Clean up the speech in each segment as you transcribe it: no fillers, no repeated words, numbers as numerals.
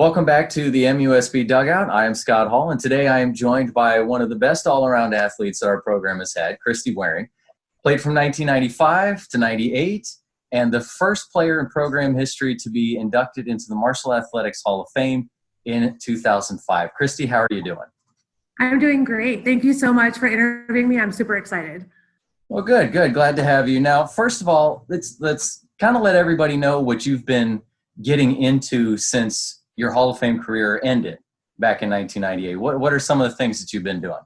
Welcome back to the MUSB Dugout. I am Scott Hall, and today I am joined by one of the best all-around athletes that our program has had, Cristy Waring. Played from 1995 to 98, and the first player in program history to be inducted into the Marshall Athletics Hall of Fame in 2005. Cristy, how are you doing? I'm doing great. Thank you so much for interviewing me. I'm super excited. Well, good. Glad to have you. Now, first of all, let's kind of let everybody know what you've been getting into since your Hall of Fame career ended back in 1998. What are some of the things that you've been doing?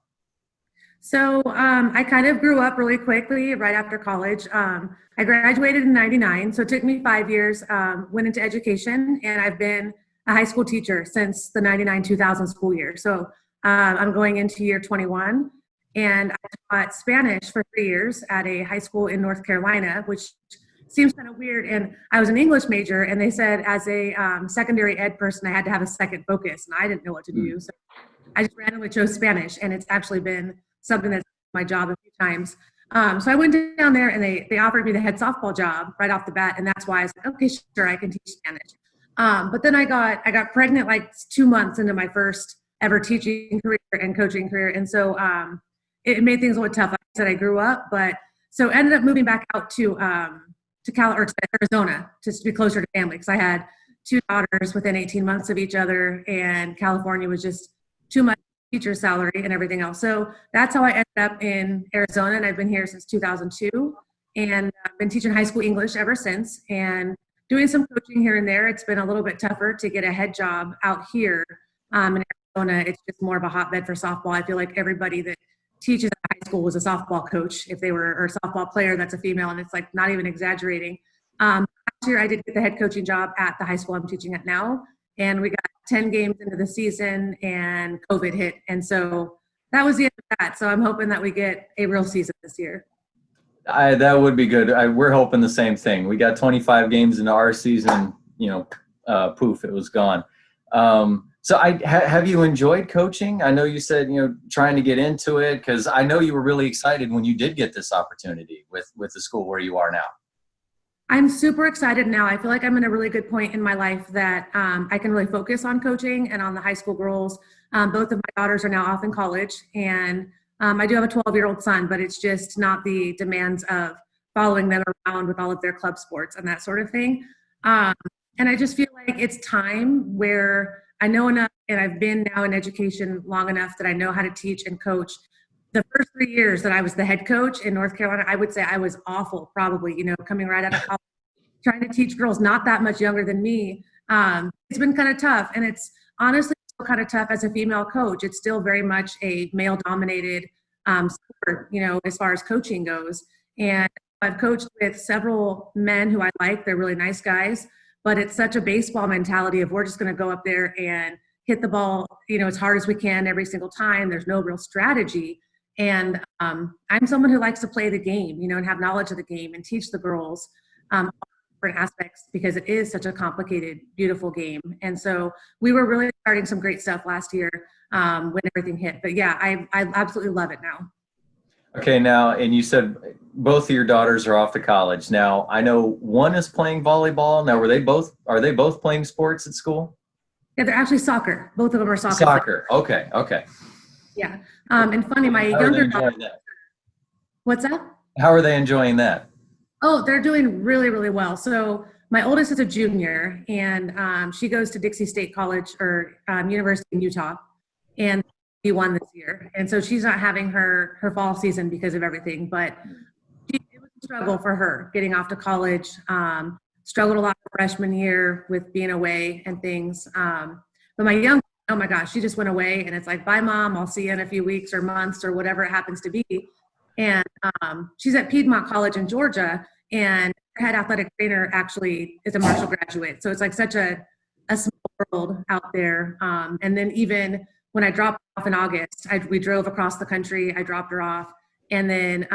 So I kind of grew up really quickly right after college. I graduated in 99, so it took me 5 years, went into education, and I've been a high school teacher since the 99-2000 school year. So I'm going into year 21, and I taught Spanish for 3 years at a high school in North Carolina, which seems kind of weird. And I was an English major, and they said as a secondary ed person, I had to have a second focus, and I didn't know what to do. So I just randomly chose Spanish, and it's actually been something that's my job a few times. So I went down there, and they offered me the head softball job right off the bat, and that's why I was like, okay, sure, I can teach Spanish. But then I got pregnant like 2 months into my first ever teaching career and coaching career, and so it made things a little tough. Like I said, I grew up, but so ended up moving back out to Arizona just to be closer to family, because I had 2 daughters within 18 months of each other, and California was just too much teacher salary and everything else. So that's how I ended up in Arizona, and I've been here since 2002, and I've been teaching high school English ever since and doing some coaching here and there. It's been a little bit tougher to get a head job out here in Arizona. It's just more of a hotbed for softball. I feel like everybody that teaches at high school was a softball coach if they were, or a softball player that's a female, and it's like not even exaggerating. Last year I did get the head coaching job at the high school I'm teaching at now, and we got 10 games into the season and COVID hit, and so that was the end of that. So I'm hoping that we get a real season this year. That would be good. We're hoping the same thing. We got 25 games into our season, poof, it was gone. So have you enjoyed coaching? I know you said, trying to get into it, because I know you were really excited when you did get this opportunity with the school where you are now. I'm super excited now. I feel like I'm in a really good point in my life that I can really focus on coaching and on the high school girls. Both of my daughters are now off in college, and I do have a 12-year-old son, but it's just not the demands of following them around with all of their club sports and that sort of thing. And I just feel like it's time where I know enough, and I've been now in education long enough that I know how to teach and coach. The first 3 years that I was the head coach in North Carolina, I would say I was awful, probably, coming right out of college, trying to teach girls not that much younger than me. It's been kind of tough, and it's honestly still kind of tough as a female coach. It's still very much a male-dominated sport, as far as coaching goes. And I've coached with several men who I like. They're really nice guys, but it's such a baseball mentality of we're just going to go up there and hit the ball, as hard as we can every single time. There's no real strategy. And I'm someone who likes to play the game, and have knowledge of the game and teach the girls different aspects, because it is such a complicated, beautiful game. And so we were really starting some great stuff last year when everything hit. But yeah, I absolutely love it now. Okay, now, and you said both of your daughters are off to college. Now, I know one is playing volleyball. Now, are they both playing sports at school? Yeah, they're actually soccer. Both of them are soccer. Soccer. Okay. Yeah. And funny, my How younger daughter. What's that? How are they enjoying that? Oh, they're doing really, really well. So my oldest is a junior, and she goes to Dixie State College or University in Utah, and she won this year. And so she's not having her fall season because of everything, but it was a struggle for her getting off to college. Struggled a lot freshman year with being away and things. But my young, oh my gosh, she just went away, and it's like, bye mom, I'll see you in a few weeks or months or whatever it happens to be. And she's at Piedmont College in Georgia, and her head athletic trainer actually is a Marshall graduate. So it's like such a small world out there. And then even when I dropped her off in August, we drove across the country, I dropped her off. And then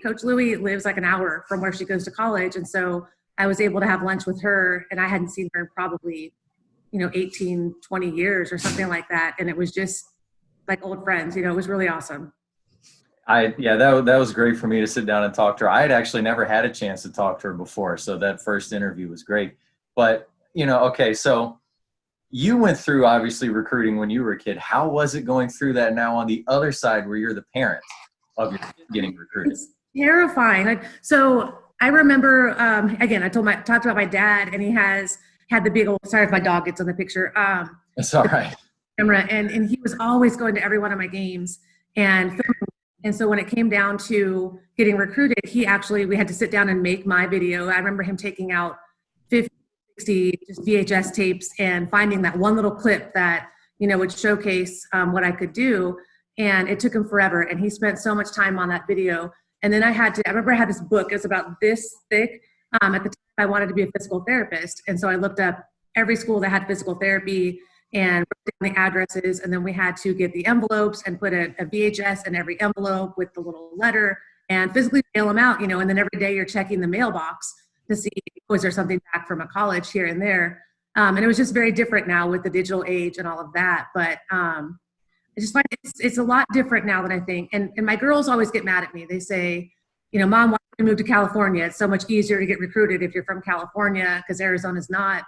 Coach Louie lives like an hour from where she goes to college. And so I was able to have lunch with her, and I hadn't seen her in probably 18, 20 years or something like that. And it was just like old friends, it was really awesome. That was great for me to sit down and talk to her. I had actually never had a chance to talk to her before, so that first interview was great. But okay, so you went through obviously recruiting when you were a kid. How was it going through that now on the other side where you're the parent of your kid getting recruited? It's terrifying. So I remember, again, talked about my dad, and he had the big old, sorry if my dog gets on the picture, It's all right. camera, and he was always going to every one of my games and filming. And so when it came down to getting recruited, we had to sit down and make my video. I remember him taking out 50, 60 just VHS tapes and finding that one little clip that, would showcase what I could do. And it took him forever. And he spent so much time on that video. And then I remember I had this book, it was about this thick. At the time I wanted to be a physical therapist. And so I looked up every school that had physical therapy and wrote down the addresses. And then we had to get the envelopes and put a VHS in every envelope with the little letter and physically mail them out, and then every day you're checking the mailbox to see, was there something back from a college here and there. And it was just very different now with the digital age and all of that. But I just find it's a lot different now than I think. And my girls always get mad at me. They say, Mom, why don't you move to California? It's so much easier to get recruited if you're from California, because Arizona's not.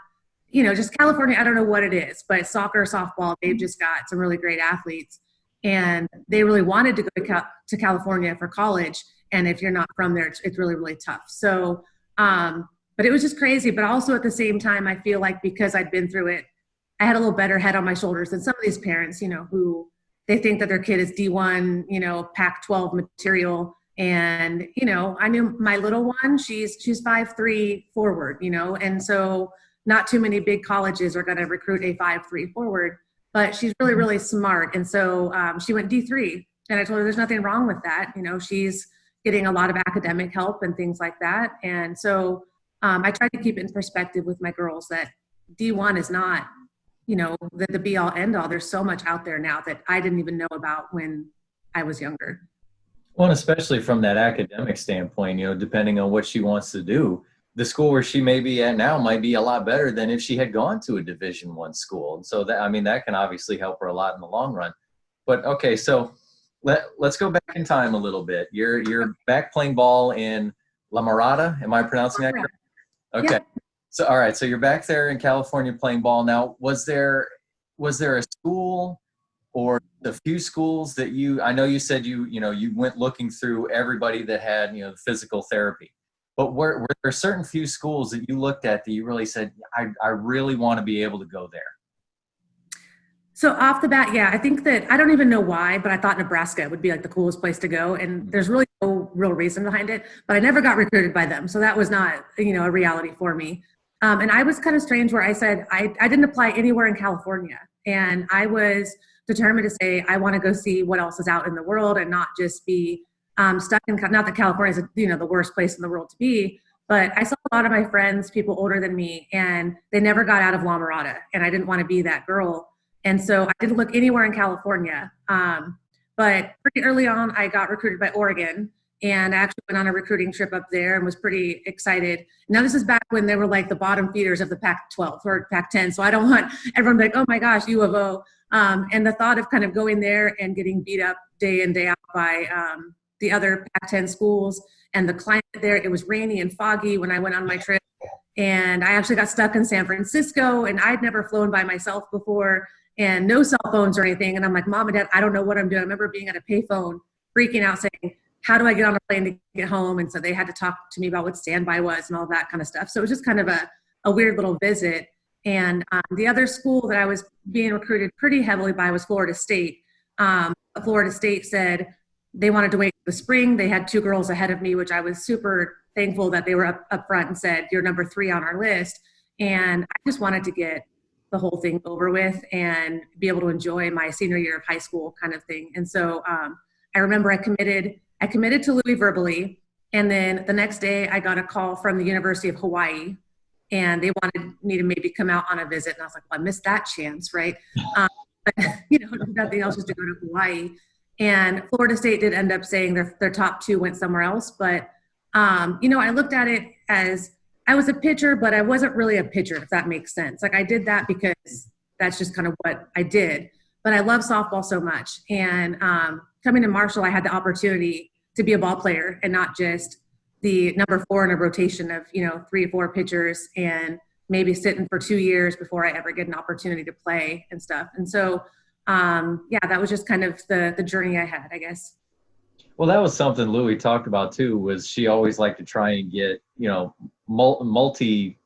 Just California, I don't know what it is, but soccer, softball, they've just got some really great athletes. And they really wanted to go to California for college. And if you're not from there, it's really, really tough. So, but it was just crazy. But also at the same time, I feel like because I'd been through it, I had a little better head on my shoulders than some of these parents, who they think that their kid is D1, Pac-12 material. And, I knew my little one, she's 5'3" forward, and so not too many big colleges are going to recruit a 5'3" forward, but she's really, really smart. And so she went D3, and I told her there's nothing wrong with that. She's getting a lot of academic help and things like that. And so I tried to keep it in perspective with my girls that D1 is not, the be all end all. There's so much out there now that I didn't even know about when I was younger. Well, and especially from that academic standpoint, depending on what she wants to do, the school where she may be at now might be a lot better than if she had gone to a Division I school. And so that can obviously help her a lot in the long run. But okay, so let's go back in time a little bit. You're back playing ball in La Mirada. Am I pronouncing that correct? Okay. Yeah. So all right, so you're back there in California playing ball. Now, was there a school or a few schools that I know you said you went looking through everybody that had physical therapy, but were there certain few schools that you looked at that you really said, I really want to be able to go there? So off the bat, yeah, I think that I don't even know why, but I thought Nebraska would be like the coolest place to go. And there's really no real reason behind it, but I never got recruited by them. So that was not, a reality for me. And I was kind of strange where I said, I didn't apply anywhere in California. And I was determined to say, I want to go see what else is out in the world and not just be stuck in, not that California is, the worst place in the world to be, but I saw a lot of my friends, people older than me, and they never got out of La Mirada, and I didn't want to be that girl. And so I didn't look anywhere in California. But pretty early on, I got recruited by Oregon, and I actually went on a recruiting trip up there and was pretty excited. Now, this is back when they were like the bottom feeders of the Pac-12 or Pac-10. So I don't want everyone to be like, oh my gosh, U of O. And the thought of kind of going there and getting beat up day in, day out by the other Pac-10 schools and the climate there, it was rainy and foggy when I went on my trip. And I actually got stuck in San Francisco, and I'd never flown by myself before and no cell phones or anything. And I'm like, Mom and Dad, I don't know what I'm doing. I remember being at a payphone, freaking out, saying, how do I get on a plane to get home? And so they had to talk to me about what standby was and all that kind of stuff. So it was just kind of a weird little visit. And the other school that I was being recruited pretty heavily by was Florida State. Florida State said they wanted to wait for the spring. They had 2 girls ahead of me, which I was super thankful that they were up front and said, you're number 3 on our list. And I just wanted to get the whole thing over with and be able to enjoy my senior year of high school kind of thing. And so I remember I committed to Louis verbally. And then the next day I got a call from the University of Hawaii, and they wanted me to maybe come out on a visit. And I was like, well, I missed that chance, right? But, nothing else just to go to Hawaii. And Florida State did end up saying their top 2 went somewhere else. But, I looked at it as I was a pitcher, but I wasn't really a pitcher, if that makes sense. Like I did that because that's just kind of what I did. But I love softball so much. And coming to Marshall, I had the opportunity to be a ball player and not just the number 4 in a rotation of, 3 or 4 pitchers. And sitting for 2 years before I ever get an opportunity to play and stuff. And so, yeah, that was just kind of the journey I had, I guess. Well, that was something Louie talked about too, was she always liked to try and get, multi,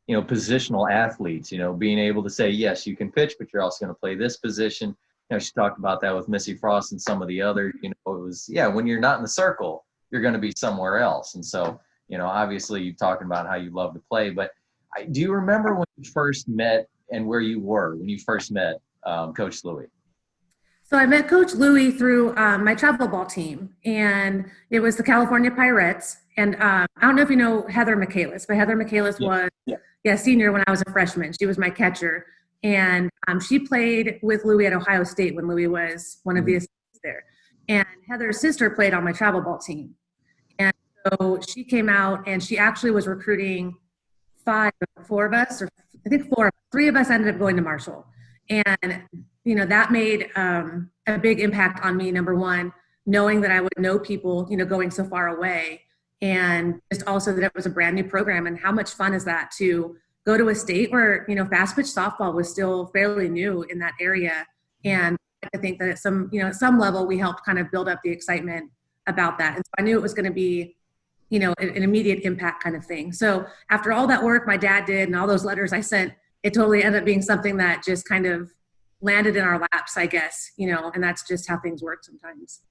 positional athletes, being able to say, yes, you can pitch, but you're also going to play this position. She talked about that with Missy Frost and some of the other, it was, when you're not in the circle, you're going to be somewhere else. And so, obviously you're talking about how you love to play, but do you remember when you first met and where you were when you first met Coach Louie? So I met Coach Louie through my travel ball team, and it was the California Pirates. And I don't know if you know Heather Michaelis, but Heather Michaelis was senior when I was a freshman. She was my catcher, and she played with Louie at Ohio State when Louie was one of the assistants there. And Heather's sister played on my travel ball team. And so she came out, and she actually was recruiting four of us, or I think three of us ended up going to Marshall. And, that made a big impact on me, number one, knowing that I would know people, going so far away. And just also that it was a brand new program. And how much fun is that to go to a state where, fast pitch softball was still fairly new in that area. And I think that at some level we helped kind of build up the excitement about that. And so I knew it was going to be, an immediate impact kind of thing. So after all that work my dad did and all those letters I sent, it totally ended up being something that just kind of landed in our laps, I guess, and that's just how things work sometimes.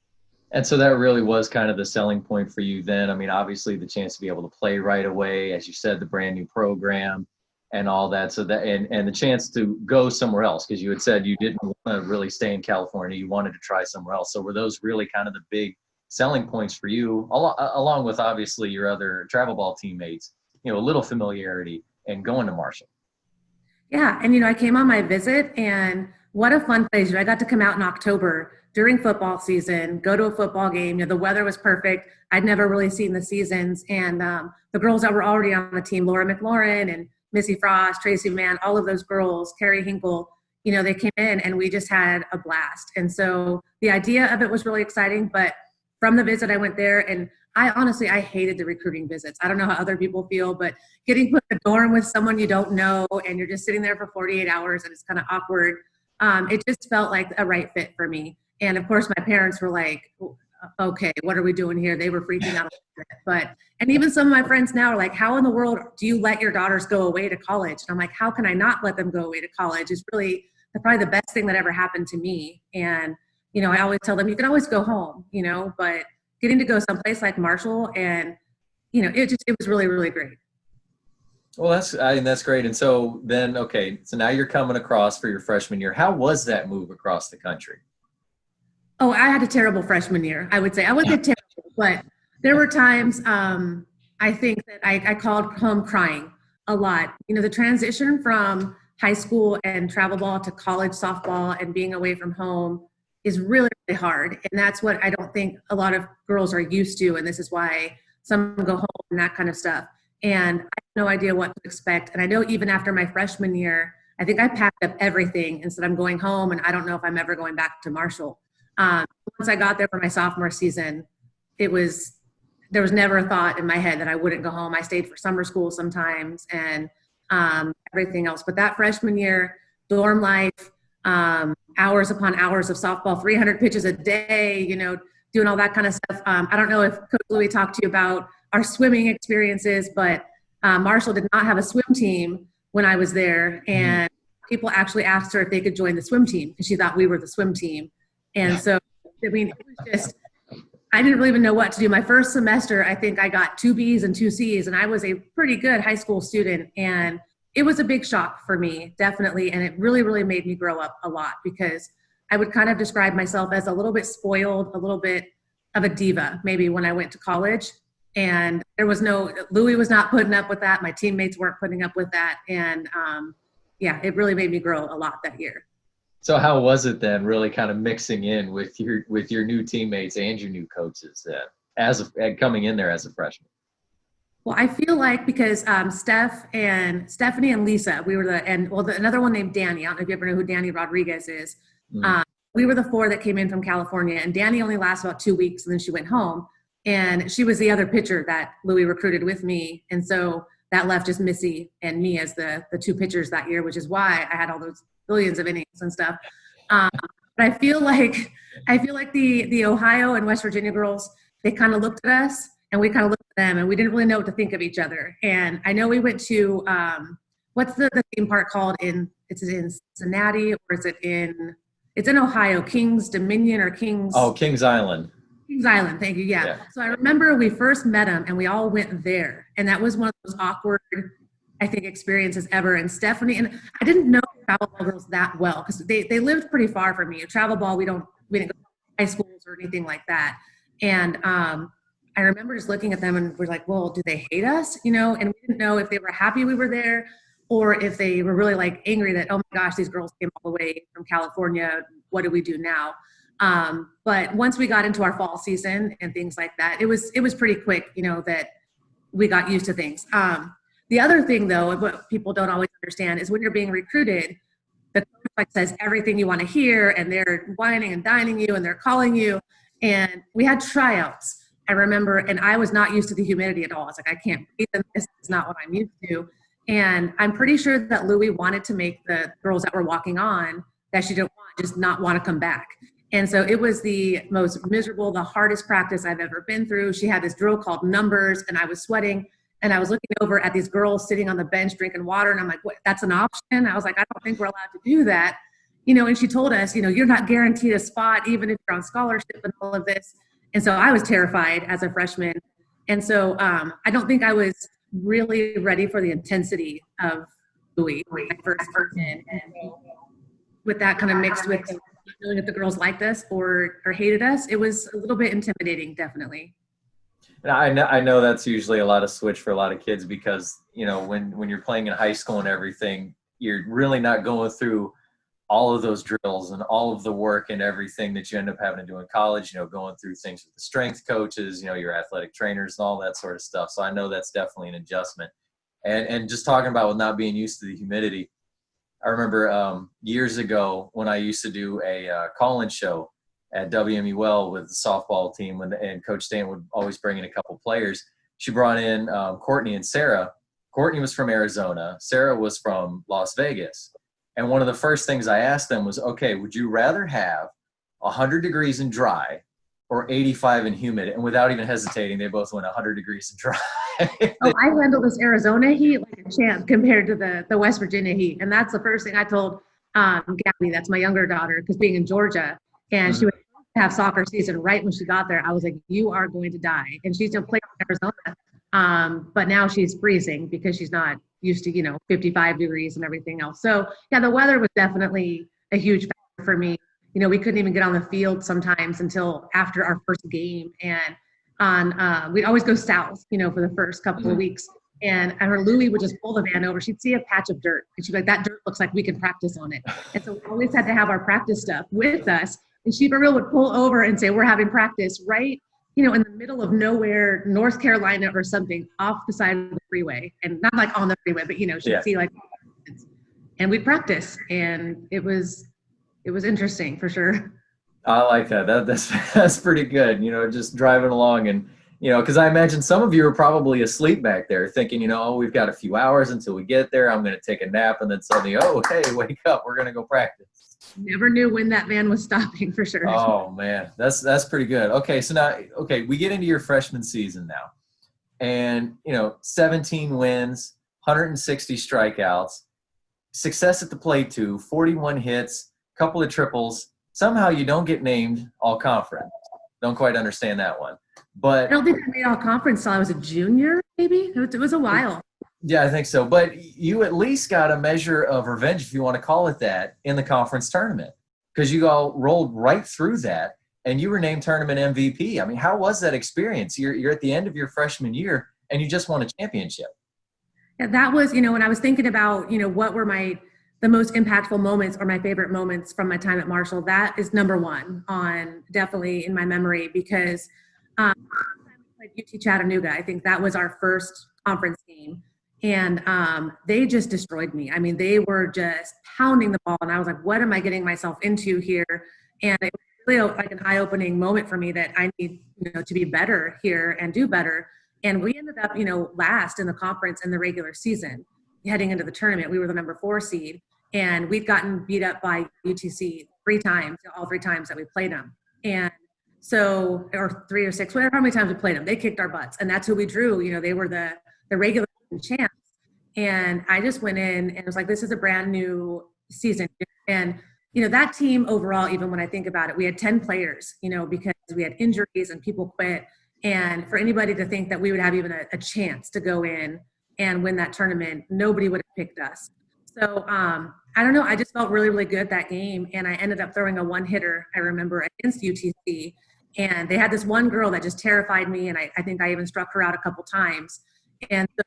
And so that really was kind of the selling point for you then. I mean, obviously the chance to be able to play right away, as you said, the brand new program and all that. So that, and the chance to go somewhere else, because you had said you didn't want to really stay in California, you wanted to try somewhere else. So were those really kind of the big selling points for you, along with obviously your other travel ball teammates, a little familiarity and going to Marshall? Yeah. And, I came on my visit, and what a fun place. I got to come out in October during football season, go to a football game. The weather was perfect. I'd never really seen the seasons. And the girls that were already on the team, Laura McLaurin and Missy Frost, Tracy Mann, all of those girls, Carrie Hinkle, they came in and we just had a blast. And so the idea of it was really exciting. But from the visit I went there, and I hated the recruiting visits. I don't know how other people feel, but getting put in a dorm with someone you don't know and you're just sitting there for 48 hours and it's kind of awkward. It just felt like a right fit for me. And of course, my parents were like, okay, what are we doing here? They were freaking out a little bit. And even some of my friends now are like, how in the world do you let your daughters go away to college? And I'm like, how can I not let them go away to college? It's really probably the best thing that ever happened to me. And, I always tell them, you can always go home, but getting to go someplace like Marshall and, it was really, really great. Well, that's great. And so then, okay, so now you're coming across for your freshman year. How was that move across the country? Oh, I had a terrible freshman year, I would say. I wasn't terrible, but there were times I think that I called home crying a lot. The transition from high school and travel ball to college softball and being away from home is really, really hard. And that's what I don't think a lot of girls are used to. And this is why some go home and that kind of stuff. And I had no idea what to expect. And I know even after my freshman year, I think I packed up everything and said, I'm going home, and I don't know if I'm ever going back to Marshall. Once I got there for my sophomore season, there was never a thought in my head that I wouldn't go home. I stayed for summer school sometimes and everything else. But that freshman year, dorm life, hours upon hours of softball, 300 pitches a day, doing all that kind of stuff. I don't know if Coach Louie talked to you about our swimming experiences, but Marshall did not have a swim team when I was there. And people actually asked her if they could join the swim team because she thought we were the swim team. And so, it was just, I didn't really even know what to do. My first semester, I think I got 2 B's and 2 C's, and I was a pretty good high school student. And it was a big shock for me, definitely. And it really, really made me grow up a lot because I would kind of describe myself as a little bit spoiled, a little bit of a diva, maybe when I went to college. And Louie was not putting up with that. My teammates weren't putting up with that. And it really made me grow a lot that year. So how was it then, really kind of mixing in with your new teammates and your new coaches then, coming in there as a freshman? Well, I feel like because Stephanie and Lisa, we were another one named Danny. I don't know if you ever know who Danny Rodriguez is. We were the 4 that came in from California, and Danny only lasted about 2 weeks, and then she went home. And she was the other pitcher that Louie recruited with me. And so that left just Missy and me as the two pitchers that year, which is why I had all those billions of innings and stuff. But I feel like the Ohio and West Virginia girls, they kind of looked at us and we kind of looked at them, and we didn't really know what to think of each other. And I know we went to what's the theme park called it's in Cincinnati, or it's in Ohio, Kings Dominion or Kings. Oh, Kings Island. Kings Island, thank you. Yeah. So I remember we first met them and we all went there. And that was one of those awkward, I think, experiences ever. And Stephanie, and I didn't know travel ball girls that well because they lived pretty far from me. Travel ball, we didn't go to high schools or anything like that. And I remember just looking at them and we're like, well, do they hate us? And we didn't know if they were happy we were there or if they were really like angry that, oh my gosh, these girls came all the way from California. What do we do now? But once we got into our fall season and things like that, it was pretty quick, that we got used to things. The other thing though, what people don't always understand is when you're being recruited, the coach says everything you want to hear and they're whining and dining you and they're calling you. And we had tryouts, I remember, and I was not used to the humidity at all. I was like, I can't breathe in this. It's not what I'm used to. And I'm pretty sure that Louie wanted to make the girls that were walking on that she didn't want, just not want to come back. And so it was the most miserable, the hardest practice I've ever been through. She had this drill called numbers and I was sweating and I was looking over at these girls sitting on the bench drinking water. And I'm like, what, that's an option? I was like, I don't think we're allowed to do that. And she told us, you're not guaranteed a spot, even if you're on scholarship and all of this. And so I was terrified as a freshman. And so I don't think I was really ready for the intensity of Louis when I first came in. And with that kind of mixed with knowing if the girls liked us or hated us, it was a little bit intimidating, definitely. And I know that's usually a lot of switch for a lot of kids because, when you're playing in high school and everything, you're really not going through all of those drills and all of the work and everything that you end up having to do in college, going through things with the strength coaches, your athletic trainers and all that sort of stuff. So I know that's definitely an adjustment. And just talking about with not being used to the humidity, I remember years ago when I used to do a call-in show at WMUL with the softball team, and Coach Stan would always bring in a couple players. She brought in Courtney and Sarah. Courtney was from Arizona. Sarah was from Las Vegas. And one of the first things I asked them was, okay, would you rather have 100 degrees and dry or 85 and humid? And without even hesitating, they both went 100 degrees and dry. I handled this Arizona heat like a champ compared to the West Virginia heat. And that's the first thing I told Gabby, that's my younger daughter, because being in Georgia, and she would have soccer season right when she got there. I was like, you are going to die. And she's going to play in Arizona. But now she's freezing because she's not used to, 55 degrees and everything else. So yeah, the weather was definitely a huge factor for me. We couldn't even get on the field sometimes until after our first game. And we'd always go south, for the first couple of weeks. And her Louie would just pull the van over. She'd see a patch of dirt and she'd be like, that dirt looks like we can practice on it. And so we always had to have our practice stuff with us. And she for real would pull over and say, we're having practice right, in the middle of nowhere, North Carolina or something, off the side of the freeway. And not like on the freeway, but she'd see like, and we'd practice. And it was interesting for sure. I like that. That's pretty good. Just driving along and, because I imagine some of you are probably asleep back there thinking, oh, we've got a few hours until we get there. I'm going to take a nap. And then suddenly, oh, hey, wake up. We're going to go practice. Never knew when that van was stopping for sure. Oh man, that's pretty good. Okay. So now, we get into your freshman season now and, 17 wins, 160 strikeouts, success at the plate too, 41 hits, couple of triples. Somehow you don't get named all conference. Don't quite understand that one. But I don't think I made all conference till I was a junior, maybe. It was a while. Yeah, I think so. But you at least got a measure of revenge, if you want to call it that, in the conference tournament because you all rolled right through that and you were named tournament MVP. I mean, how was that experience? You're at the end of your freshman year and you just won a championship. Yeah, that was, when I was thinking about, what were the most impactful moments or my favorite moments from my time at Marshall, that is number one on definitely in my memory because like UT Chattanooga, I think that was our first conference game. And they just destroyed me. I mean, they were just pounding the ball. And I was like, what am I getting myself into here? And it was really like an eye-opening moment for me that I need, to be better here and do better. And we ended up, last in the conference in the regular season. Heading into the tournament, we were the number 4 seed, and we'd gotten beat up by UTC 3 times, all 3 times that we played them. And so, or 3 or 6, whatever, how many times we played them, they kicked our butts, and that's who we drew. They were the regular champs. And I just went in and was like, this is a brand new season. And, that team overall, even when I think about it, we had 10 players, because we had injuries and people quit. And for anybody to think that we would have even a chance to go in and win that tournament, nobody would have picked us. So I don't know. I just felt really, really good that game. And I ended up throwing a 1-hitter, I remember, against UTC. And they had this one girl that just terrified me. And I think I even struck her out a couple times. And so,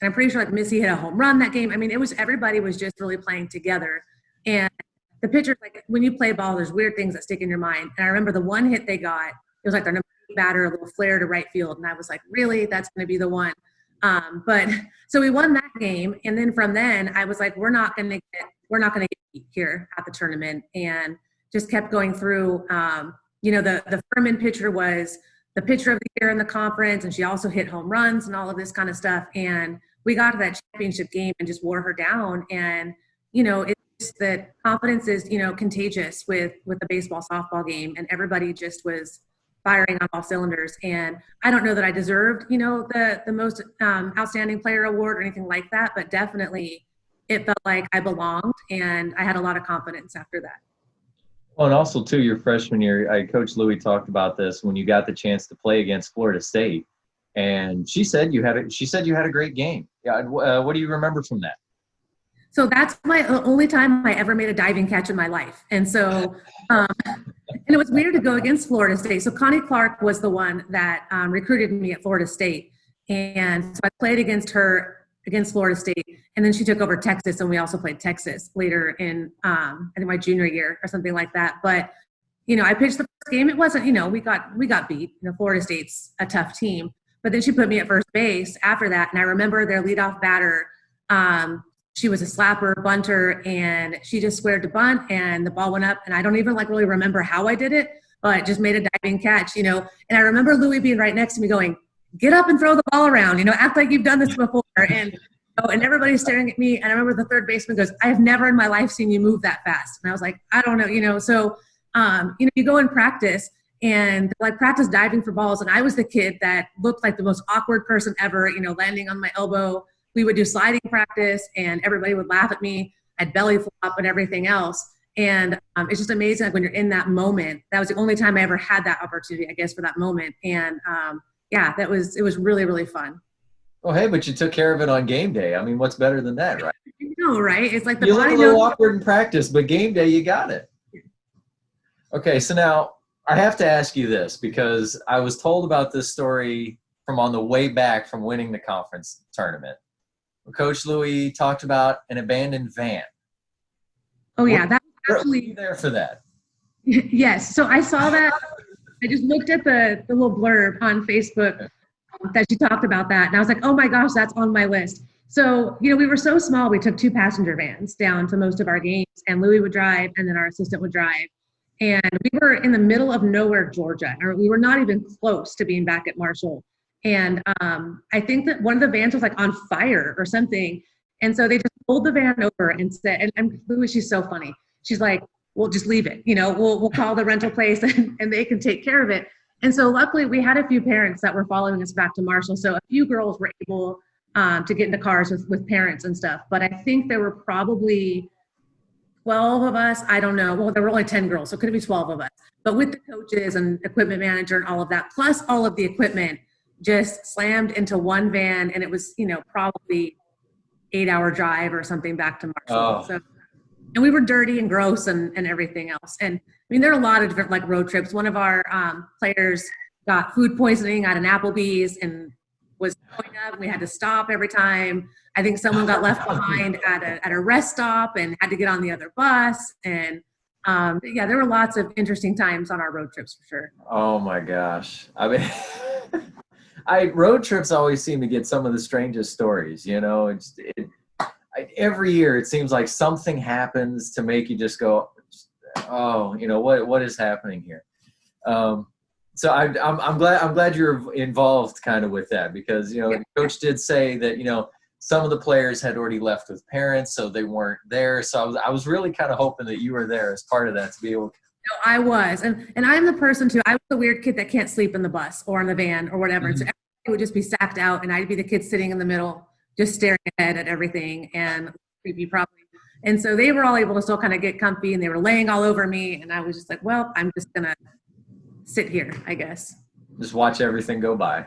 I'm pretty sure like Missy hit a home run that game. I mean, everybody was just really playing together. And the pitchers, like when you play ball, there's weird things that stick in your mind. And I remember the one hit they got, it was like their number 8 batter, a little flare to right field. And I was like, really? That's going to be the one. But so we won that game. And then from then I was like, we're not going to get beat here at the tournament, and just kept going through. The Furman pitcher was the pitcher of the year in the conference, and she also hit home runs and all of this kind of stuff. And we got to that championship game and just wore her down. And, it's just that confidence is, contagious with the baseball softball game, and everybody just was firing on all cylinders. And I don't know that I deserved, the most outstanding player award or anything like that, but definitely it felt like I belonged, and I had a lot of confidence after that. Well, and also too, your freshman year, Coach Louie talked about this when you got the chance to play against Florida State, and she said you had a great game. Yeah, what do you remember from that? So that's my only time I ever made a diving catch in my life. And so, and it was weird to go against Florida State. So Connie Clark was the one that recruited me at Florida State. And so I played against her against Florida State. And then she took over Texas, and we also played Texas later in, I think my junior year or something like that. But, I pitched the first game. It wasn't, we got beat. Florida State's a tough team. But then she put me at first base after that. And I remember their leadoff batter, she was a slapper, bunter, and she just squared to bunt, and the ball went up. And I don't even really remember how I did it, but just made a diving catch, And I remember Louie being right next to me going, get up and throw the ball around, act like you've done this before. And and everybody's staring at me. And I remember the third baseman goes, I have never in my life seen you move that fast. And I was like, I don't know, So, you go in practice, and practice diving for balls. And I was the kid that looked like the most awkward person ever, landing on my elbow. We would do sliding practice, and everybody would laugh at me. I'd belly flop and everything else. And it's just amazing when you're in that moment. That was the only time I ever had that opportunity, I guess, for that moment. And it was really, really fun. Oh, hey, but you took care of it on game day. I mean, what's better than that, right? Right? It's like the you body look a little awkward in practice, but game day, you got it. Okay, so now I have to ask you this, because I was told about this story from on the way back from winning the conference tournament. Coach Louie talked about an abandoned van. Oh, yeah. That was actually, were you there for that? Yes. So I saw that. I just looked at the little blurb on Facebook that she talked about that. And I was like, oh my gosh, that's on my list. So, we were so small, we took 2 passenger vans down to most of our games, and Louie would drive, and then our assistant would drive. And we were in the middle of nowhere, Georgia, or we were not even close to being back at Marshall. And I think that one of the vans was on fire or something. And so they just pulled the van over and said, and Louie, she's so funny. She's like, we'll just leave it. We'll call the rental place and they can take care of it. And so luckily we had a few parents that were following us back to Marshall. So a few girls were able to get into cars with parents and stuff. But I think there were probably 12 of us. I don't know. Well, there were only 10 girls, so it could be 12 of us. But with the coaches and equipment manager and all of that, plus all of the equipment, just slammed into one van, and it was, probably 8-hour drive or something back to Marshall. Oh. So, and we were dirty and gross and everything else. And I mean, there are a lot of different road trips. One of our players got food poisoning at an Applebee's and was going up, and we had to stop every time. I think someone got left behind at a rest stop and had to get on the other bus. And there were lots of interesting times on our road trips for sure. Oh my gosh. I mean, road trips always seem to get some of the strangest stories, every year it seems like something happens to make you just go, oh, what is happening here? So I'm glad you're involved kind of with that because, Yeah. the coach did say that, some of the players had already left with parents, so they weren't there. So I was really kind of hoping that you were there as part of that to be able to. No, I was. And I'm the person too. I was the weird kid that can't sleep in the bus or in the van or whatever. And so Mhm. everybody would just be sacked out and I'd be the kid sitting in the middle, just staring ahead at everything and creepy probably. And so they were all able to still kind of get comfy and they were laying all over me. And I was just like, well, I'm just going to sit here, I guess. Just watch everything go by.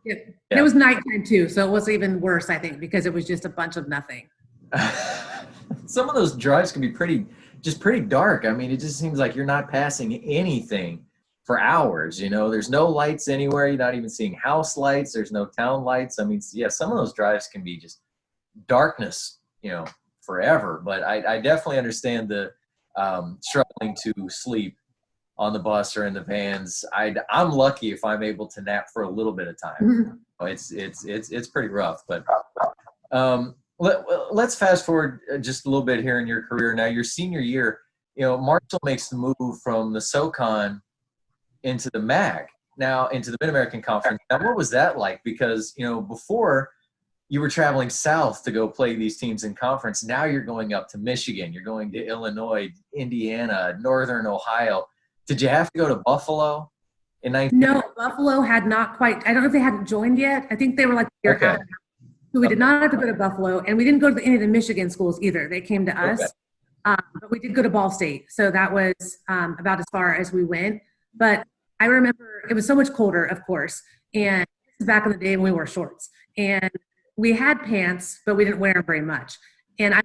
Yep. And it Yeah. was nighttime too. So it was even worse, I think, because it was just a bunch of nothing. Some of those drives can be pretty dark. I mean, it just seems like you're not passing anything for hours. There's no lights anywhere. You're not even seeing house lights. There's no town lights. I mean, yeah, some of those drives can be just darkness, forever. But I definitely understand the struggling to sleep on the bus or in the vans. I'm lucky if I'm able to nap for a little bit of time. Mhm. It's pretty rough, but let's fast forward just a little bit here in your career. Now, your senior year, Marshall makes the move from the SoCon into the MAC, now into the Mid-American Conference. Now, what was that like? Because, before you were traveling south to go play these teams in conference. Now you're going up to Michigan. You're going to Illinois, Indiana, Northern Ohio. Did you have to go to Buffalo in 19? No, Buffalo had not quite, I don't know if they hadn't joined yet. I think they were like a year Okay. after. So we did not have to go to Buffalo, and we didn't go to any of the Michigan schools either. They came to us, Okay. but we did go to Ball State. So that was about as far as we went. But I remember it was so much colder, of course, and this is back in the day when we wore shorts. And we had pants, but we didn't wear them very much. And I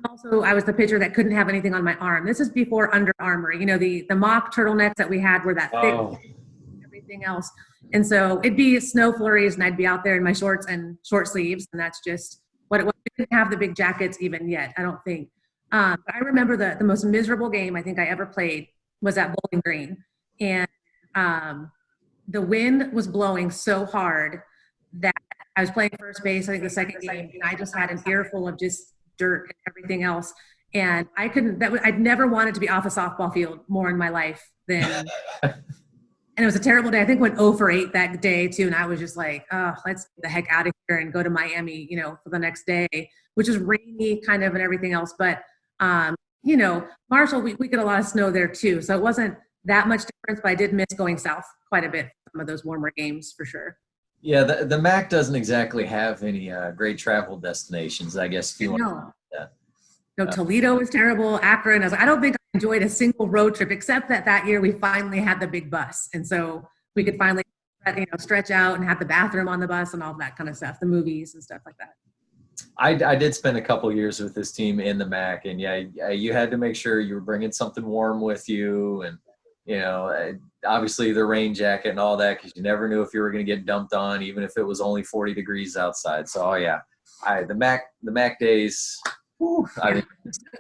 was the pitcher that couldn't have anything on my arm. This is before Under Armour. The mock turtlenecks that we had were that thick, Oh, everything else. And so it'd be snow flurries and I'd be out there in my shorts and short sleeves. And that's just what it was. We didn't have the big jackets even yet, I don't think. But I remember the most miserable game I think I ever played was at Bowling Green. And the wind was blowing so hard that I was playing first base, I think the second game, and I just had an earful of just dirt and everything else. And I'd never wanted to be off a softball field more in my life than and it was a terrible day. I think went 0 for 8 that day too. And I was just like, oh, let's get the heck out of here and go to Miami, for the next day, which is rainy kind of and everything else. But, Marshall, we get a lot of snow there too. So it wasn't that much difference, but I did miss going south quite a bit for some of those warmer games for sure. yeah. The MAC doesn't exactly have any great travel destinations, I guess. If you want. No, Toledo was terrible. Akron, I was like, I don't think I enjoyed a single road trip, except that year we finally had the big bus. And so we could finally, stretch out and have the bathroom on the bus and all that kind of stuff, the movies and stuff like that. I did spend a couple years with this team in the MAC, and yeah, you had to make sure you were bringing something warm with you, and obviously the rain jacket and all that, because you never knew if you were going to get dumped on, even if it was only 40 degrees outside. So, the MAC days. Whew, I mean,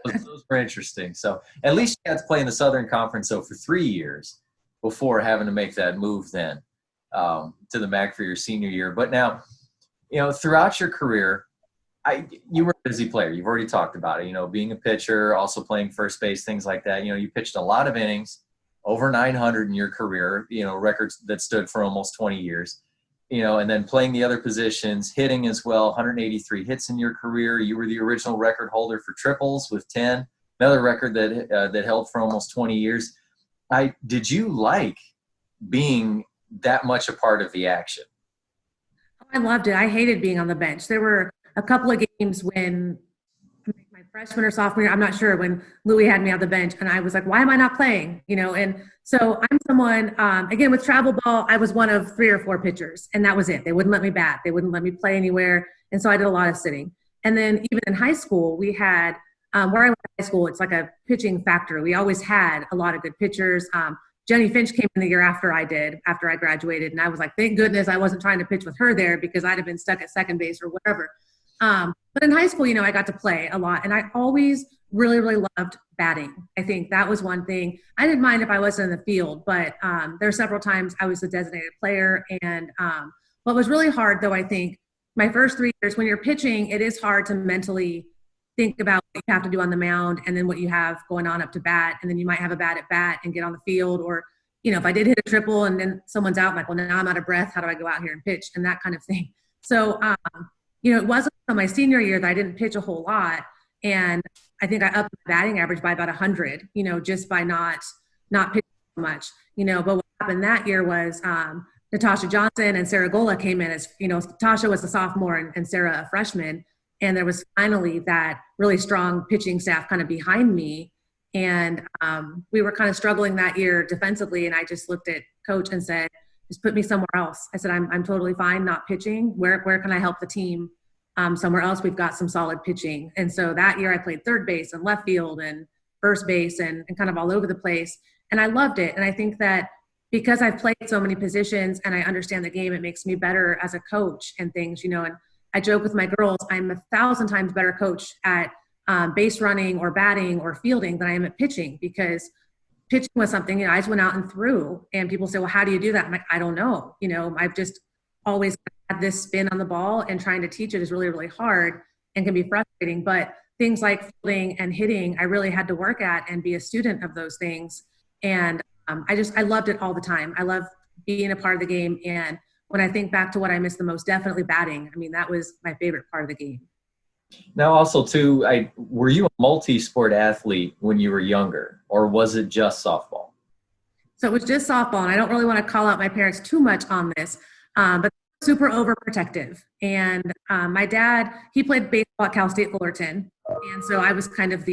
those were interesting. So at least you got to play in the Southern Conference for 3 years before having to make that move then to the MAC for your senior year. But now, throughout your career, you were a busy player. You've already talked about it, being a pitcher, also playing first base, things like that. You pitched a lot of innings, over 900 in your career, records that stood for almost 20 years. And then playing the other positions, hitting as well, 183 hits in your career. You were the original record holder for triples with 10, another record that held for almost 20 years. Did you like being that much a part of the action? I loved it. I hated being on the bench. There were a couple of games when my freshman or sophomore year, I'm not sure, when Louis had me on the bench and I was like, why am I not playing? And so I'm someone, again, with travel ball, I was one of 3 or 4 pitchers and that was it. They wouldn't let me bat. They wouldn't let me play anywhere. And so I did a lot of sitting. And then even in high school, we had, where I went to high school, it's like a pitching factory. We always had a lot of good pitchers. Jenny Finch came in the year after I graduated. And I was like, thank goodness I wasn't trying to pitch with her there because I'd have been stuck at second base or whatever. But in high school, I got to play a lot and I always really, really loved batting. I think that was one thing. I didn't mind if I wasn't in the field, but there were several times I was a designated player. And what was really hard though, I think my first 3 years when you're pitching, it is hard to mentally think about what you have to do on the mound and then what you have going on up to bat. And then you might have a bad at bat and get on the field, or, if I did hit a triple and then someone's out, I'm like, well, now I'm out of breath. How do I go out here and pitch and that kind of thing? So, it wasn't until my senior year that I didn't pitch a whole lot. And I think I upped my batting average by about 100, just by not pitching so much, but what happened that year was Natasha Johnson and Sarah Gola came in as, Tasha was a sophomore and Sarah a freshman. And there was finally that really strong pitching staff kind of behind me. And we were kind of struggling that year defensively. And I just looked at coach and said, just put me somewhere else. I said, I'm totally fine not pitching. Where can I help the team somewhere else? We've got some solid pitching. And so that year I played third base and left field and first base and kind of all over the place. And I loved it. And I think that because I've played so many positions and I understand the game, it makes me better as a coach and things, and I joke with my girls, I'm 1,000 times better coach at base running or batting or fielding than I am at pitching, because pitching was something, I just went out and threw, and people say, well, how do you do that? I'm like, I don't know. I've just always had this spin on the ball, and trying to teach it is really, really hard and can be frustrating. But things like fielding and hitting, I really had to work at and be a student of those things. And I loved it all the time. I love being a part of the game. And when I think back to what I miss the most, definitely batting. I mean, that was my favorite part of the game. Now, also, too, were you a multi-sport athlete when you were younger, or was it just softball? So it was just softball, and I don't really want to call out my parents too much on this, but super overprotective. And my dad, he played baseball at Cal State Fullerton, and so I was kind of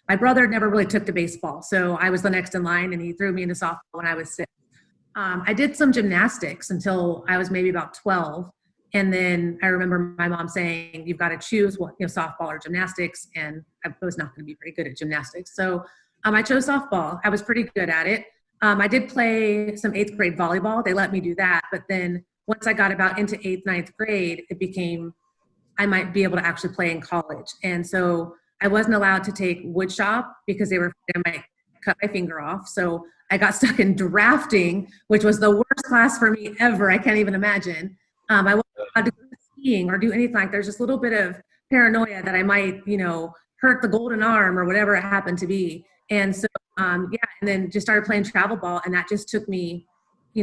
my brother never really took to baseball, so I was the next in line, and he threw me into softball when I was 6. I did some gymnastics until I was maybe about 12. And then I remember my mom saying, you've got to choose softball or gymnastics. And I was not going to be very good at gymnastics. So I chose softball. I was pretty good at it. I did play some 8th grade volleyball. They let me do that. But then once I got about into 8th, 9th grade, it became, I might be able to actually play in college. And so I wasn't allowed to take wood shop because they were afraid I might cut my finger off. So I got stuck in drafting, which was the worst class for me ever. I can't even imagine. I wasn't allowed to go skiing or do anything. Like, there's just a little bit of paranoia that I might, hurt the golden arm or whatever it happened to be. And so, and then just started playing travel ball, and that just took me,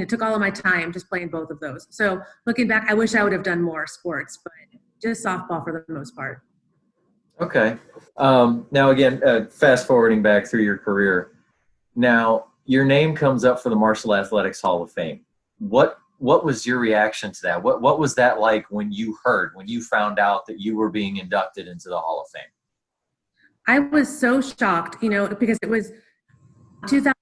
took all of my time just playing both of those. So looking back, I wish I would have done more sports, but just softball for the most part. Okay. Now, again, fast forwarding back through your career, now your name comes up for the Marshall Athletics Hall of Fame. What was your reaction to that? What was that like when you found out that you were being inducted into the Hall of Fame? I was so shocked, because it was 2005,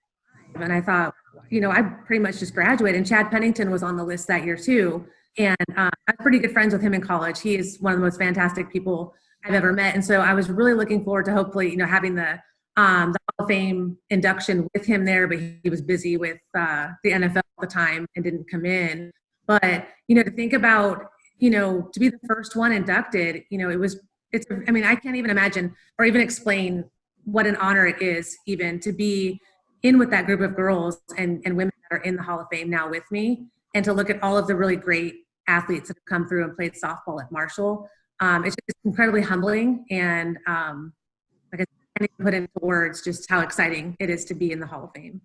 and I thought, I pretty much just graduated, and Chad Pennington was on the list that year too. And I'm pretty good friends with him in college. He is one of the most fantastic people I've ever met. And so I was really looking forward to hopefully, having the Hall of Fame induction with him there, but he was busy with the NFL at the time and didn't come in. But, to think about, to be the first one inducted, I can't even imagine or even explain what an honor it is even to be in with that group of girls and women that are in the Hall of Fame now with me, and to look at all of the really great athletes that have come through and played softball at Marshall. It's just incredibly humbling, and like I can't even put into words just how exciting it is to be in the Hall of Fame.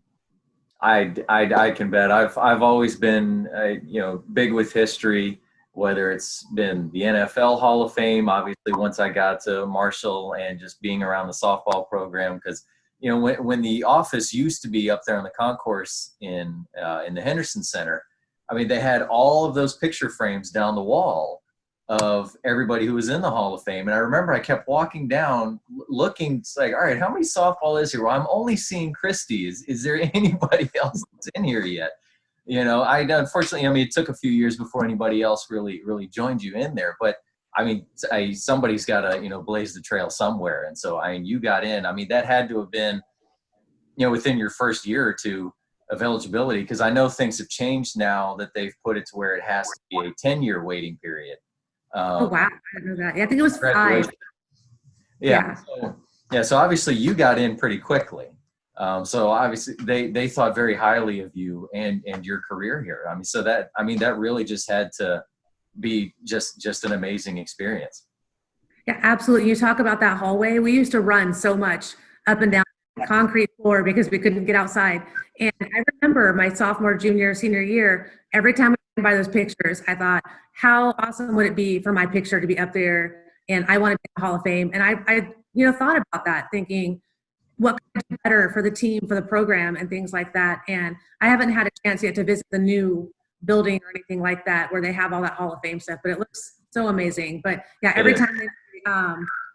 I can bet. I've always been big with history, whether it's been the NFL Hall of Fame, obviously once I got to Marshall, and just being around the softball program, because when the office used to be up there on the concourse in the Henderson Center, I mean, they had all of those picture frames down the wall of everybody who was in the Hall of Fame. And I remember I kept walking down looking, it's like, all right, how many softball is here? Well, I'm only seeing Cristy. Is there anybody else that's in here yet? Unfortunately, it took a few years before anybody else really joined you in there. But somebody's got to, blaze the trail somewhere. And so, you got in. That had to have been, within your first year or two of eligibility, because I know things have changed now that they've put it to where it has to be a 10-year waiting period. Oh, wow. I didn't know that. Yeah, I think it was 5. Yeah. So obviously you got in pretty quickly. So obviously they thought very highly of you and your career here. That really just had to be just an amazing experience. Yeah, absolutely. You talk about that hallway. We used to run so much up and down concrete floor because we couldn't get outside. And I remember my sophomore, junior, senior year, every time I went by those pictures, I thought, how awesome would it be for my picture to be up there? And I want to be in the Hall of Fame. And I thought about that, thinking, what could I do better for the team, for the program, and things like that. And I haven't had a chance yet to visit the new building or anything like that where they have all that Hall of Fame stuff, but it looks so amazing. But yeah, every time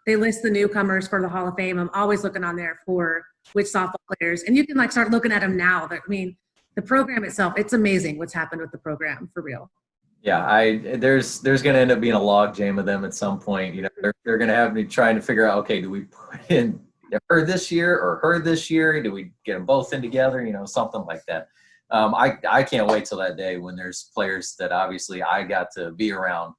they list the newcomers for the Hall of Fame, I'm always looking on there for which softball players. And you can like start looking at them now. But I mean, the program itself, it's amazing what's happened with the program, for real. Yeah, there's going to end up being a log jam of them at some point. You know, they're going to have me trying to figure out, okay, do we put in her this year or her this year? Do we get them both in together? You know, something like that. I can't wait till that day when there's players that obviously I got to be around,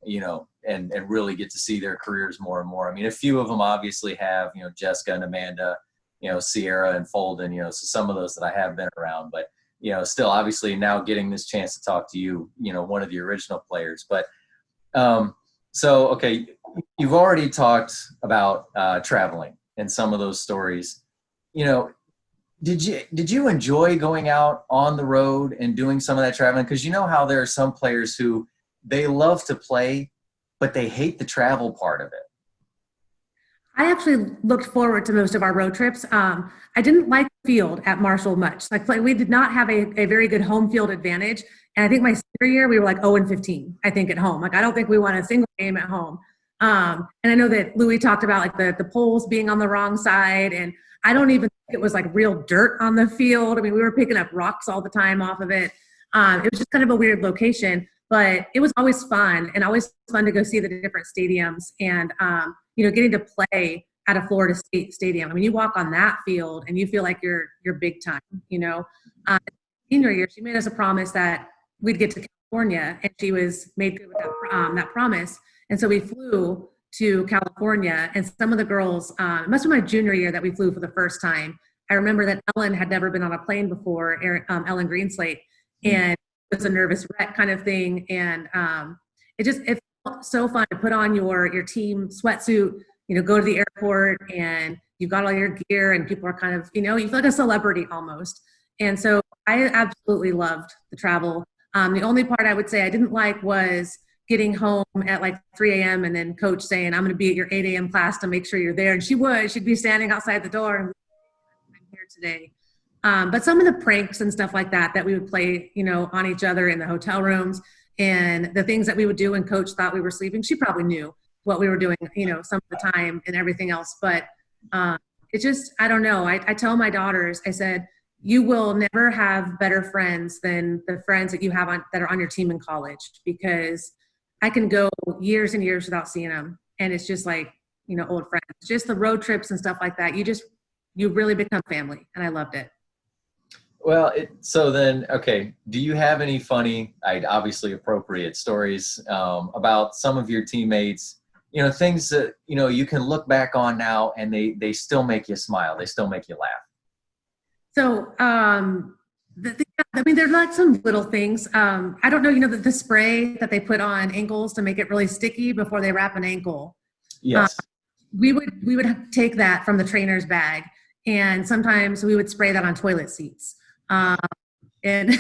you know, and really get to see their careers more and more. I mean, a few of them obviously have, you know, Jessica and Amanda, you know, Sierra and Folden, you know, so some of those that I have been around, but, you know, still obviously now getting this chance to talk to you, you know, one of the original players. But so, okay, you've already talked about traveling and some of those stories. You know, did you enjoy going out on the road and doing some of that traveling? Because you know how there are some players who they love to play, but they hate the travel part of it. I actually looked forward to most of our road trips. I didn't like the field at Marshall much. Like we did not have a very good home field advantage. And I think my senior year, we were like 0-15, I think, at home. Like, I don't think we won a single game at home. And I know that Louis talked about like the poles being on the wrong side. And I don't even think it was like real dirt on the field. I mean, we were picking up rocks all the time off of it. It was just kind of a weird location, but it was always fun, and always fun to go see the different stadiums. And, you know, getting to play at a Florida State stadium. I mean, you walk on that field and you feel like you're big time, you know. Senior year, she made us a promise that we'd get to California, and she was made good with that promise. And so we flew to California, and some of the girls, it must have been my junior year that we flew for the first time. I remember that Ellen had never been on a plane before, Ellen Greenslate, and it was a nervous wreck kind of thing. And it felt so fun to put on your team sweatsuit, you know, go to the airport, and you've got all your gear, and people are kind of, you know, you feel like a celebrity almost. And so I absolutely loved the travel. The only part I would say I didn't like was getting home at like 3 a.m. and then coach saying, I'm going to be at your 8 a.m. class to make sure you're there. And she'd be standing outside the door, and I'm here today. But some of the pranks and stuff like that we would play, you know, on each other in the hotel rooms, and the things that we would do when coach thought we were sleeping, she probably knew what we were doing, you know, some of the time and everything else. But it just, I don't know. I tell my daughters, I said, you will never have better friends than the friends that you have that are on your team in college, because I can go years and years without seeing them, and it's just like, you know, old friends. Just the road trips and stuff like that. You really become family, and I loved it. Well, so then, okay, do you have any funny, obviously appropriate stories about some of your teammates, you know, things that, you know, you can look back on now and they still make you smile, they still make you laugh? So, I mean, there's like some little things. I don't know, you know, the spray that they put on ankles to make it really sticky before they wrap an ankle. Yes. We would take that from the trainer's bag, and sometimes we would spray that on toilet seats. And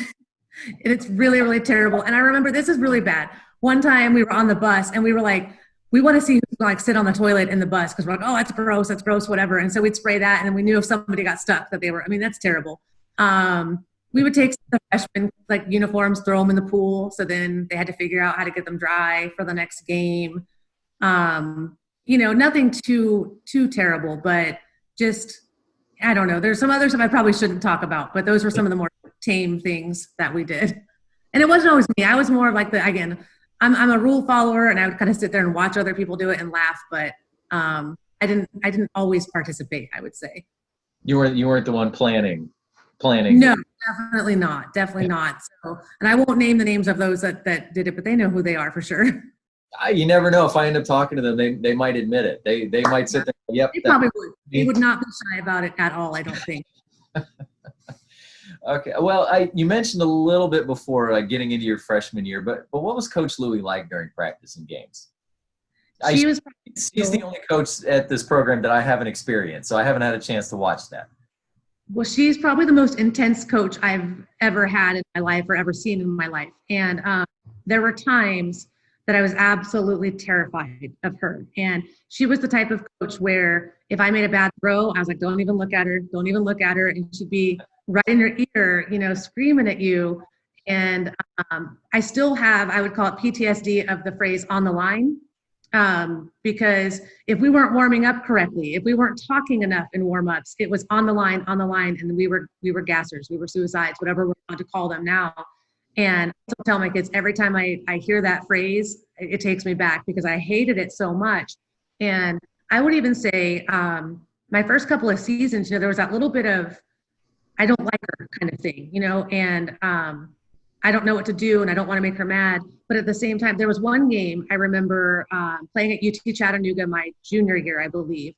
it's really, really terrible. And I remember, this is really bad. One time we were on the bus, and we were like, we want to see who's like sit on the toilet in the bus, because we're like, oh, that's gross, whatever. And so we'd spray that, and then we knew if somebody got stuck that I mean, that's terrible. We would take the freshmen like uniforms, throw them in the pool, so then they had to figure out how to get them dry for the next game. You know, nothing too terrible, but just, I don't know. There's some other stuff I probably shouldn't talk about, but those were some of the more tame things that we did. And it wasn't always me. I was more of like I'm a rule follower, and I would kind of sit there and watch other people do it and laugh, but I didn't always participate, I would say. You weren't the one planning. No, definitely not. So, and I won't name the names of those that did it, but they know who they are for sure. You never know. If I end up talking to them, they might admit it. They might sit there. Yep. They probably would. They would not be shy about it at all, I don't think. Okay. Well, you mentioned a little bit before getting into your freshman year, but what was Coach Louis like during practice and games? She was, She's the only coach at this program that I haven't experienced, so I haven't had a chance to watch that. well, she's probably the most intense coach I've ever had in my life or ever seen in my life. And there were times that I was absolutely terrified of her. And she was the type of coach where if I made a bad throw, I was like, don't even look at her, don't even look at her. And she'd be right in your ear, you know, screaming at you. And I still have, I would call it PTSD of the phrase on the line. Because if we weren't warming up correctly, if we weren't talking enough in warm-ups, it was on the line, and we were gassers, we were suicides, whatever we're allowed to call them now. And I still tell my kids every time I hear that phrase, it takes me back because I hated it so much. And I would even say my first couple of seasons, you know, there was that little bit of I don't like her kind of thing, you know, and I don't know what to do and I don't want to make her mad. But at the same time, there was one game I remember playing at UT Chattanooga my junior year, I believe.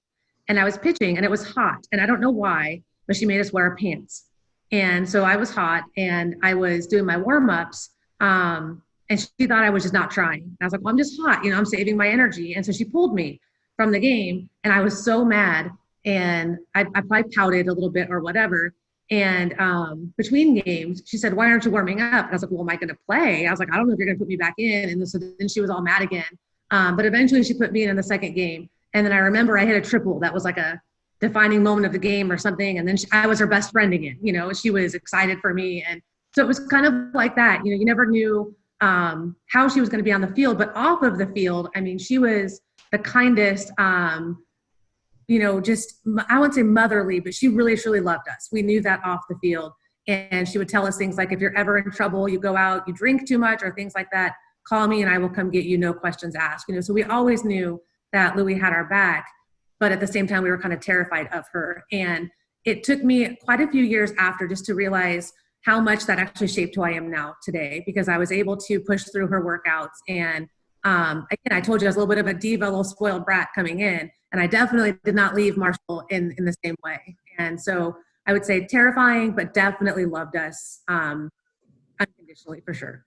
And I was pitching and it was hot. And I don't know why, but she made us wear our pants. And so I was hot and I was doing my warm-ups. And she thought I was just not trying. And I was like, well, I'm just hot, you know, I'm saving my energy. And so she pulled me from the game and I was so mad. And I probably pouted a little bit or whatever. And between games, she said, why aren't you warming up? And I was like, well, am I going to play? I was like, I don't know if you're going to put me back in. And so then she was all mad again. But eventually she put me in the second game. And then I remember I hit a triple. That was like a defining moment of the game or something. And then I was her best friend again. You know, she was excited for me. And so it was kind of like that. You know, you never knew how she was going to be on the field. But off of the field, I mean, she was the kindest, you know, just, I wouldn't say motherly, but she really, truly loved us. We knew that off the field. And she would tell us things like, if you're ever in trouble, you go out, you drink too much or things like that, call me and I will come get you, no questions asked. You know, so we always knew that Louie had our back, but at the same time, we were kind of terrified of her. And it took me quite a few years after just to realize how much that actually shaped who I am now today, because I was able to push through her workouts. And again, I told you I was a little bit of a diva, a little spoiled brat coming in. And I definitely did not leave Marshall in the same way. And so I would say terrifying, but definitely loved us unconditionally for sure.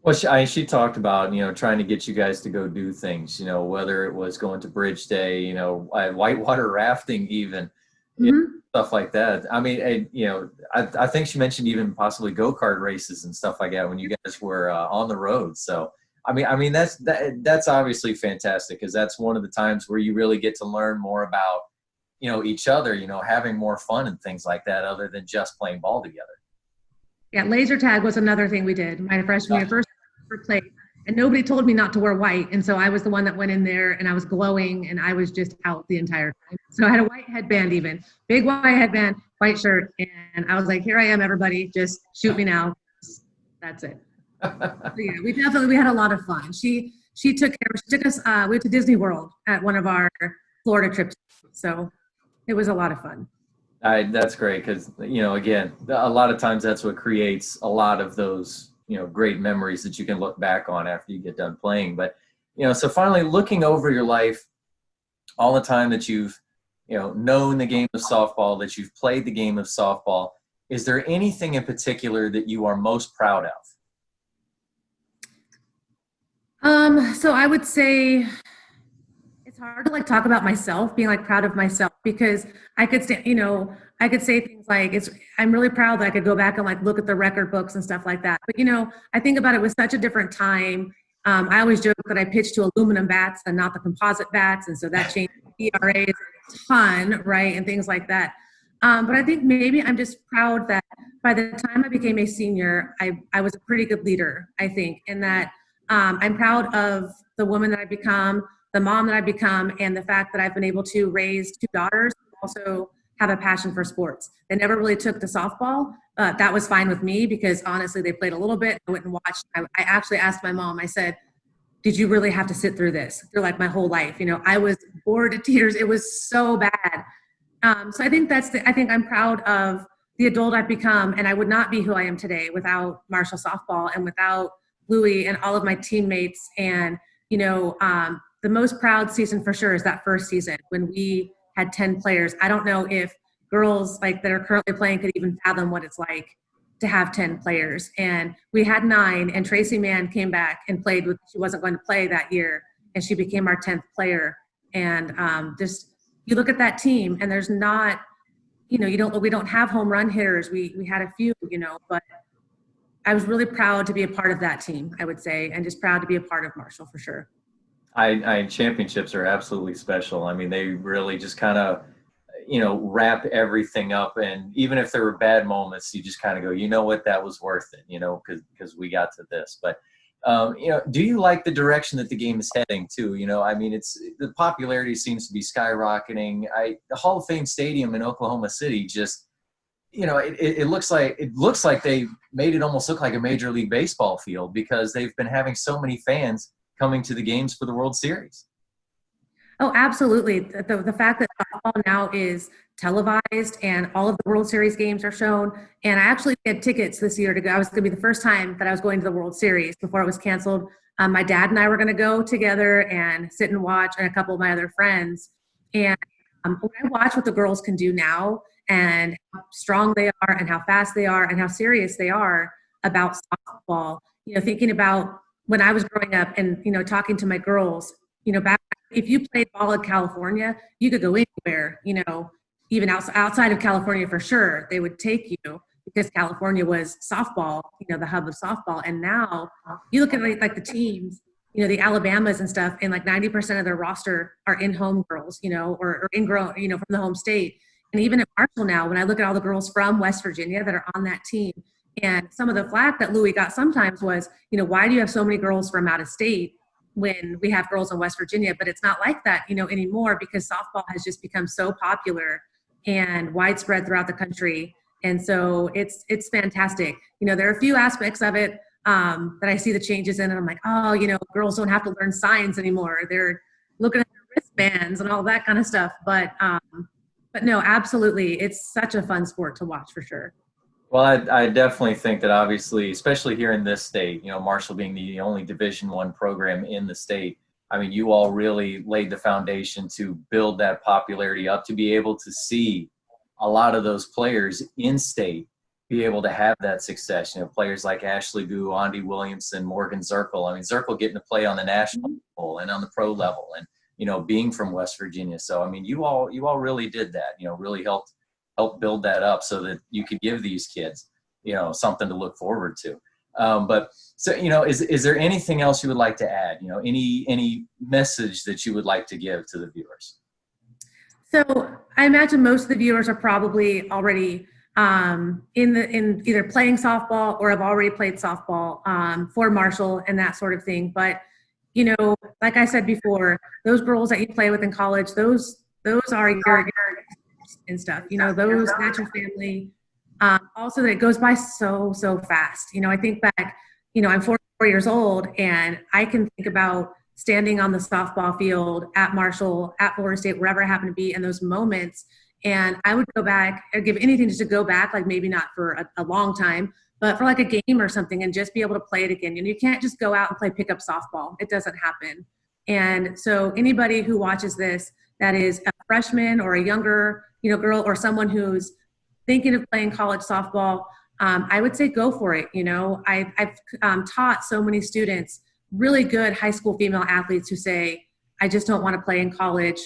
Well, she talked about, you know, trying to get you guys to go do things, you know, whether it was going to Bridge Day, you know, whitewater rafting even, you know, stuff like that. I mean, you know, I think she mentioned even possibly go-kart races and stuff like that when you guys were on the road. So I mean that's obviously fantastic because that's one of the times where you really get to learn more about, you know, each other, you know, having more fun and things like that other than just playing ball together. Yeah, laser tag was another thing we did my freshman year, first ever played, and nobody told me not to wear white, and so I was the one that went in there and I was glowing and I was just out the entire time. So I had a white headband, even big white headband, white shirt, and I was like, here I am, everybody, just shoot me now. That's it. Yeah, we had a lot of fun. She took us, we went to Disney World at one of our Florida trips. So it was a lot of fun. That's great because, you know, again, a lot of times that's what creates a lot of those, you know, great memories that you can look back on after you get done playing. But, you know, so finally looking over your life, all the time that you've, you know, known the game of softball, that you've played the game of softball, is there anything in particular that you are most proud of? So I would say it's hard to like talk about myself, being like proud of myself, because I could say, you know, I could say things like I'm really proud that I could go back and like look at the record books and stuff like that. But, you know, I think about it was such a different time. I always joke that I pitched to aluminum bats and not the composite bats. And so that changed ERAs a ton, right? And things like that. But I think maybe I'm just proud that by the time I became a senior, I was a pretty good leader, I think, in that I'm proud of the woman that I've become, the mom that I've become, and the fact that I've been able to raise two daughters who also have a passion for sports. They never really took to softball. That was fine with me because honestly, they played a little bit. I went and watched. I actually asked my mom, I said, did you really have to sit through this through like my whole life? You know, I was bored to tears. It was so bad. So I think I think I'm proud of the adult I've become, and I would not be who I am today without Marshall softball and without Louie and all of my teammates. And, you know, the most proud season for sure is that first season when we had 10 players. I don't know if girls like that are currently playing could even fathom what it's like to have 10 players. And we had 9, and Tracy Mann came back and played with, she wasn't going to play that year. and she became our 10th player. And just, you look at that team and there's not, we don't have home run hitters. We had a few, but I was really proud to be a part of that team, I would say, and just proud to be a part of Marshall for sure. Championships are absolutely special. I mean, they really just kind of, wrap everything up. And even if there were bad moments, you just kind of go, you know what, that was worth it, because we got to this. But, do you like the direction that the game is heading to? I mean, the popularity seems to be skyrocketing. The Hall of Fame Stadium in Oklahoma City just, it looks like they made it almost look like a Major League Baseball field because they've been having so many fans coming to the games for the World Series. Oh, absolutely. The fact that softball now is televised and all of the World Series games are shown. And I actually had tickets this year to go. I was going to be the first time that I was going to the World Series before it was canceled. My dad and I were going to go together and sit and watch, and a couple of my other friends. And when I watch what the girls can do now and how strong they are and how fast they are and how serious they are about softball, thinking about when I was growing up and, talking to my girls, back if you played ball in California, you could go anywhere, even outside of California for sure. They would take you because California was softball, the hub of softball. And now you look at like the teams, the Alabamas and stuff, and like 90% of their roster are in-home girls, or ingrown, from the home state. And even at Marshall now, when I look at all the girls from West Virginia that are on that team, and some of the flack that Louis got sometimes was, why do you have so many girls from out of state when we have girls in West Virginia? But it's not like that, anymore, because softball has just become so popular and widespread throughout the country. And so it's fantastic. There are a few aspects of it that I see the changes in, and I'm like, oh, girls don't have to learn signs anymore. They're looking at their wristbands and all that kind of stuff. But no, absolutely. It's such a fun sport to watch for sure. Well, I definitely think that obviously, especially here in this state, Marshall being the only Division I program in the state, I mean, you all really laid the foundation to build that popularity up, to be able to see a lot of those players in state be able to have that success. Players like Ashley Gu, Andy Williamson, Morgan Zirkle. I mean, Zirkle getting to play on the national level and on the pro level, and being from West Virginia. So I mean, you all really did that. Really helped build that up so that you could give these kids, something to look forward to. But so, is there anything else you would like to add? Any message that you would like to give to the viewers? So I imagine most of the viewers are probably already in either playing softball or have already played softball for Marshall and that sort of thing. But like I said before, those girls that you play with in college, those are your and stuff. Those that's your family. Also, that it goes by so fast. I think back. I'm 44 years old, and I can think about standing on the softball field at Marshall, at Florida State, wherever I happen to be, in those moments. And I would go back, or give anything just to go back, like maybe not for a long time, but for like a game or something, and just be able to play it again. You can't just go out and play pickup softball. It doesn't happen. And so anybody who watches this that is a freshman or a younger, girl, or someone who's thinking of playing college softball, I would say go for it. I've taught so many students, really good high school female athletes, who say, I just don't want to play in college,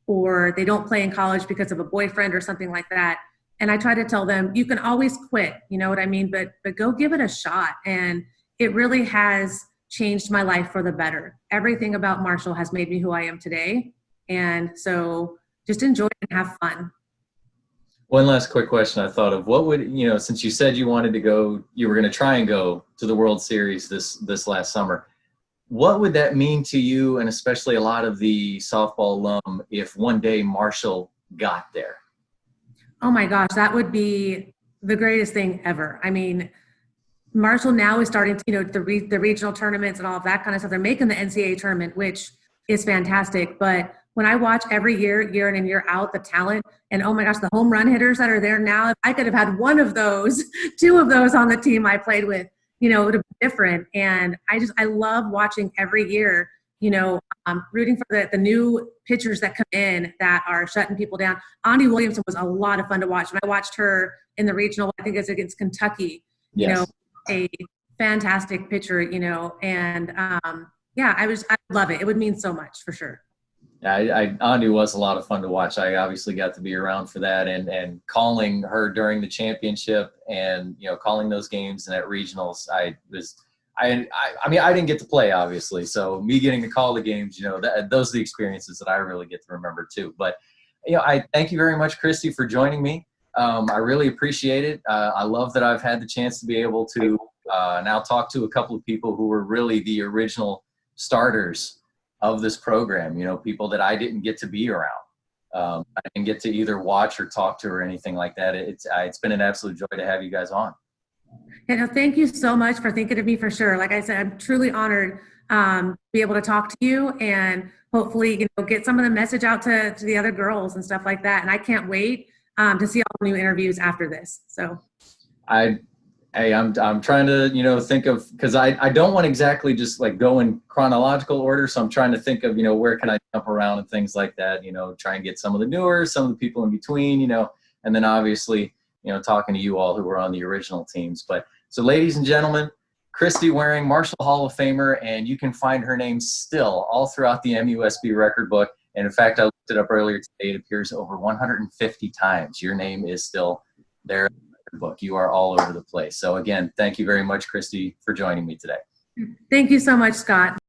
or they don't play in college because of a boyfriend or something like that. And I try to tell them, you can always quit, you know what I mean? But go give it a shot. And it really has changed my life for the better. Everything about Marshall has made me who I am today. And so just enjoy it and have fun. One last quick question I thought of. What would, since you said you wanted to go, you were going to try and go to the World Series this last summer, what would that mean to you, and especially a lot of the softball alum, if one day Marshall got there? Oh my gosh, that would be the greatest thing ever. I mean, Marshall now is starting to, the regional tournaments and all of that kind of stuff. They're making the NCAA tournament, which is fantastic. But when I watch every year in and year out, the talent, and oh my gosh, the home run hitters that are there now, if I could have had one of those, two of those on the team I played with, it would have been different. And I love watching every year, rooting for the new pitchers that come in that are shutting people down. Andy Williamson was a lot of fun to watch. When I watched her in the regional, I think it's against Kentucky, yes. A fantastic pitcher, and yeah, I love it. It would mean so much for sure. Yeah, Anu was a lot of fun to watch. I obviously got to be around for that, and calling her during the championship, and calling those games and at regionals. I mean, I didn't get to play obviously, so me getting to call the games, those are the experiences that I really get to remember too. But I thank you very much, Cristy, for joining me. I really appreciate it. I love that I've had the chance to be able to now talk to a couple of people who were really the original starters of this program, people that I didn't get to be around. I didn't get to either watch or talk to or anything like that. It's been an absolute joy to have you guys on. Thank you so much for thinking of me for sure. Like I said, I'm truly honored to be able to talk to you and hopefully, get some of the message out to the other girls and stuff like that. And I can't wait to see all the new interviews after this. So I Hey, I'm trying to, think of, because I don't want exactly just like go in chronological order. So I'm trying to think of, where can I jump around and things like that, try and get some of the newer, some of the people in between, and then obviously, talking to you all who were on the original teams. But so ladies and gentlemen, Cristy Waring, Marshall Hall of Famer, and you can find her name still all throughout the MUSB record book. And in fact, I looked it up earlier today. It appears over 150 times. Your name is still there. Book. You are all over the place. So again, thank you very much, Cristy, for joining me today. thank you so much, Scott.